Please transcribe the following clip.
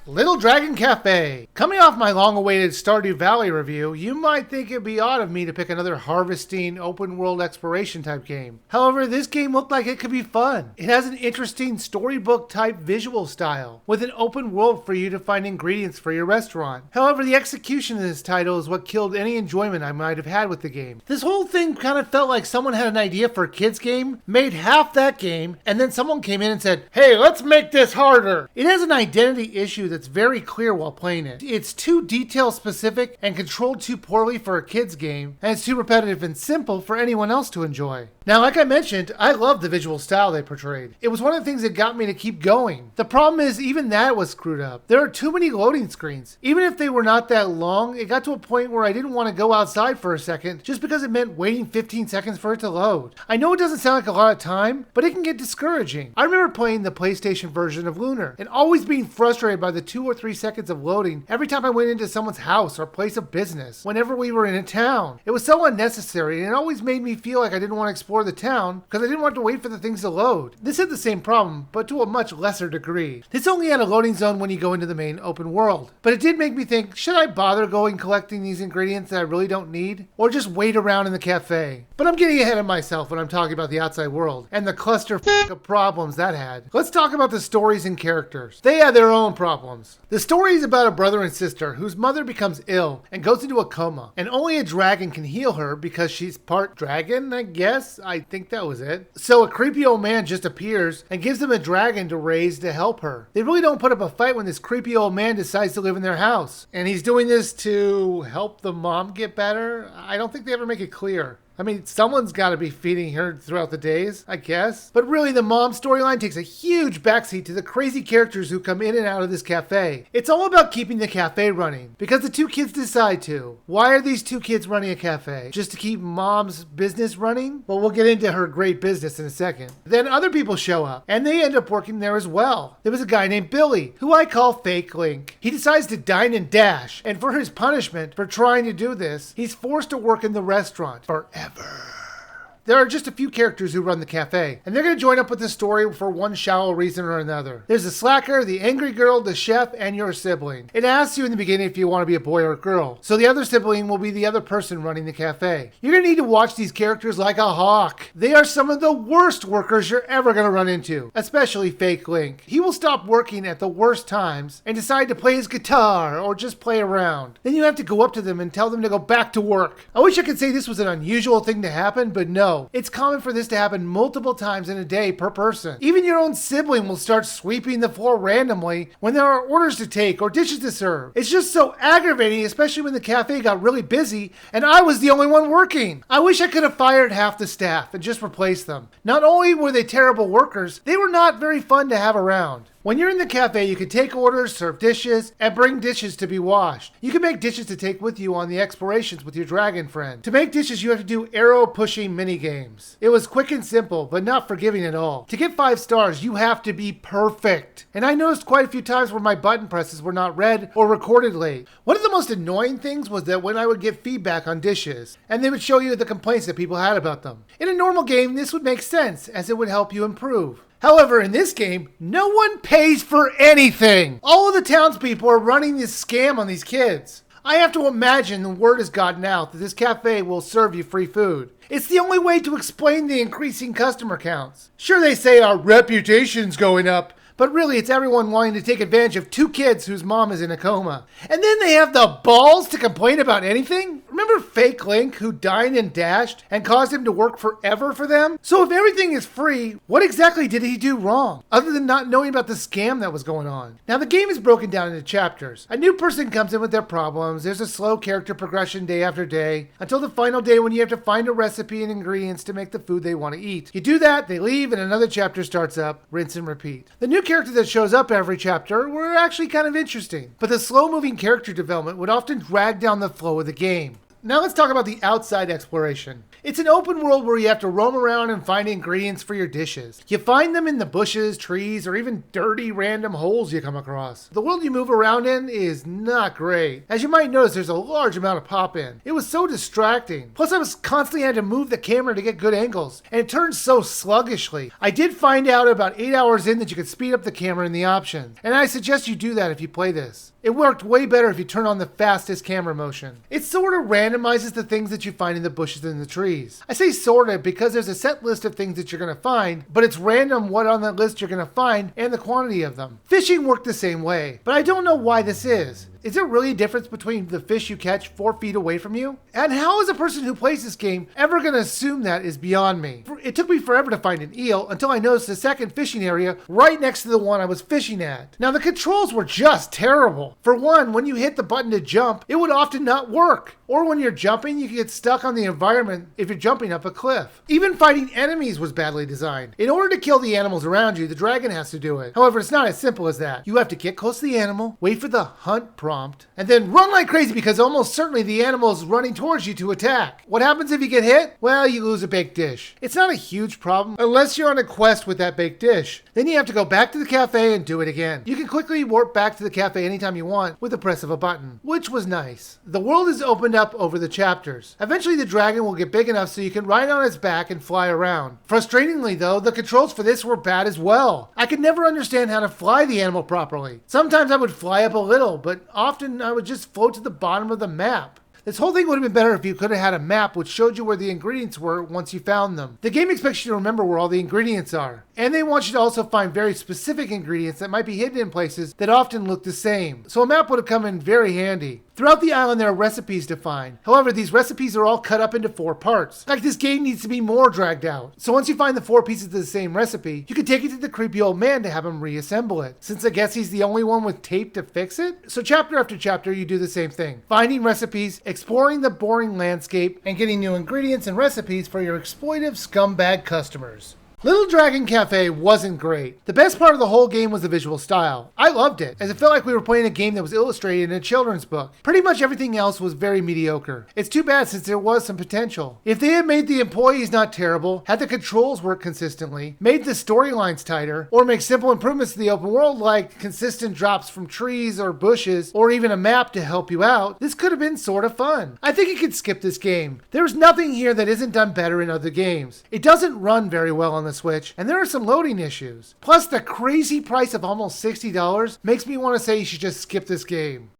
Little Dragon Café. Coming off my long-awaited Stardew Valley review, you might think it'd be odd of me to pick another harvesting, open-world exploration type game. However, this game looked like it could be fun. It has an interesting storybook-type visual style, with an open world for you to find ingredients for your restaurant. However, the execution of this title is what killed any enjoyment I might have had with the game. This whole thing kind of felt like someone had an idea for a kid's game, made half that game, and then someone came in and said, "Hey, let's make this harder." It has an identity issue that's very clear while playing it. It's too detail specific and controlled too poorly for a kid's game, and it's too repetitive and simple for anyone else to enjoy. Now, like I mentioned, I love the visual style they portrayed. It was one of the things that got me to keep going. The problem is even that was screwed up. There are too many loading screens. Even if they were not that long, it got to a point where I didn't want to go outside for a second just because it meant waiting 15 seconds for it to load. I know it doesn't sound like a lot of time, but it can get discouraging. I remember playing the PlayStation version of Lunar and always being frustrated by the 2 or 3 seconds of loading every time I went into someone's house or place of business whenever we were in a town. It was so unnecessary and it always made me feel like I didn't want to explore the town because I didn't want to wait for the things to load. This had the same problem, but to a much lesser degree. This only had a loading zone when you go into the main open world. But it did make me think, should I bother going collecting these ingredients that I really don't need? Or just wait around in the cafe? But I'm getting ahead of myself when I'm talking about the outside world and the cluster of problems that had. Let's talk about the stories and characters. They had their own problems. The story is about a brother and sister whose mother becomes ill and goes into a coma, and only a dragon can heal her because she's part dragon, I guess? I think that was it. So a creepy old man just appears and gives them a dragon to raise to help her. They really don't put up a fight when this creepy old man decides to live in their house. And he's doing this to help the mom get better? I don't think they ever make it clear. I mean, someone's got to be feeding her throughout the days, I guess. But really, the mom storyline takes a huge backseat to the crazy characters who come in and out of this cafe. It's all about keeping the cafe running, because the two kids decide to. Why are these two kids running a cafe? Just to keep mom's business running? Well, we'll get into her great business in a second. Then other people show up, and they end up working there as well. There was a guy named Billy, who I call Fake Link. He decides to dine and dash, and for his punishment for trying to do this, he's forced to work in the restaurant forever. There are just a few characters who run the cafe, and they're going to join up with the story for one shallow reason or another. There's the slacker, the angry girl, the chef, and your sibling. It asks you in the beginning if you want to be a boy or a girl, so the other sibling will be the other person running the cafe. You're going to need to watch these characters like a hawk. They are some of the worst workers you're ever going to run into, especially Fake Link. He will stop working at the worst times and decide to play his guitar or just play around. Then you have to go up to them and tell them to go back to work. I wish I could say this was an unusual thing to happen, but no. It's common for this to happen multiple times in a day per person. Even your own sibling will start sweeping the floor randomly when there are orders to take or dishes to serve. It's just so aggravating, especially when the cafe got really busy and I was the only one working. I wish I could have fired half the staff and just replaced them. Not only were they terrible workers, they were not very fun to have around. When you're in the cafe, you can take orders, serve dishes, and bring dishes to be washed. You can make dishes to take with you on the explorations with your dragon friend. To make dishes, you have to do arrow-pushing mini-games. It was quick and simple, but not forgiving at all. To get 5 stars, you have to be perfect. And I noticed quite a few times where my button presses were not read or recorded late. One of the most annoying things was that when I would get feedback on dishes, and they would show you the complaints that people had about them. In a normal game, this would make sense, as it would help you improve. However, in this game, no one pays for anything. All of the townspeople are running this scam on these kids. I have to imagine the word has gotten out that this cafe will serve you free food. It's the only way to explain the increasing customer counts. Sure, they say our reputation's going up, but really it's everyone wanting to take advantage of 2 kids whose mom is in a coma. And then they have the balls to complain about anything? Remember Fake Link who dined and dashed and caused him to work forever for them? So if everything is free, what exactly did he do wrong? Other than not knowing about the scam that was going on. Now the game is broken down into chapters. A new person comes in with their problems. There's a slow character progression day after day until the final day when you have to find a recipe and ingredients to make the food they want to eat. You do that, they leave, and another chapter starts up. Rinse and repeat. The new character that shows up every chapter were actually kind of interesting, but the slow-moving character development would often drag down the flow of the game. Now let's talk about the outside exploration. It's an open world where you have to roam around and find ingredients for your dishes. You find them in the bushes, trees, or even dirty random holes you come across. The world you move around in is not great. As you might notice, there's a large amount of pop-in. It was so distracting. Plus I was constantly had to move the camera to get good angles, and it turns so sluggishly. I did find out about 8 hours in that you could speed up the camera in the options, and I suggest you do that if you play this. It worked way better if you turn on the fastest camera motion. It sort of randomizes the things that you find in the bushes and the trees. I say sort of because there's a set list of things that you're going to find, but it's random what on that list you're going to find and the quantity of them. Fishing worked the same way, but I don't know why this is. Is there really a difference between the fish you catch 4 feet away from you? And how is a person who plays this game ever going to assume that is beyond me? It took me forever to find an eel until I noticed a second fishing area right next to the one I was fishing at. Now the controls were just terrible. For one, when you hit the button to jump, it would often not work. Or when you're jumping, you can get stuck on the environment if you're jumping up a cliff. Even fighting enemies was badly designed. In order to kill the animals around you, the dragon has to do it. However, it's not as simple as that. You have to get close to the animal, wait for the hunt prompt, and then run like crazy because almost certainly the animal is running towards you to attack. What happens if you get hit? Well, you lose a baked dish. It's not a huge problem unless you're on a quest with that baked dish. Then you have to go back to the cafe and do it again. You can quickly warp back to the cafe anytime you want with the press of a button, which was nice. The world is opened up over the chapters. Eventually the dragon will get big enough so you can ride on its back and fly around. Frustratingly though, the controls for this were bad as well. I could never understand how to fly the animal properly. Sometimes I would fly up a little, but often I would just float to the bottom of the map. This whole thing would have been better if you could have had a map which showed you where the ingredients were once you found them. The game expects you to remember where all the ingredients are. And they want you to also find very specific ingredients that might be hidden in places that often look the same. So a map would have come in very handy. Throughout the island there are recipes to find. However, these recipes are all cut up into 4 parts. Like this game needs to be more dragged out. So once you find the 4 pieces of the same recipe, you can take it to the creepy old man to have him reassemble it. Since I guess he's the only one with tape to fix it. So chapter after chapter you do the same thing. Finding recipes, exploring the boring landscape, and getting new ingredients and recipes for your exploitive scumbag customers. Little Dragon Café wasn't great. The best part of the whole game was the visual style. I loved it, as it felt like we were playing a game that was illustrated in a children's book. Pretty much everything else was very mediocre. It's too bad since there was some potential. If they had made the employees not terrible, had the controls work consistently, made the storylines tighter, or make simple improvements to the open world like consistent drops from trees or bushes, or even a map to help you out, this could have been sort of fun. I think you could skip this game. There's nothing here that isn't done better in other games. It doesn't run very well on the Switch, and there are some loading issues. Plus, the crazy price of almost $60 makes me want to say you should just skip this game.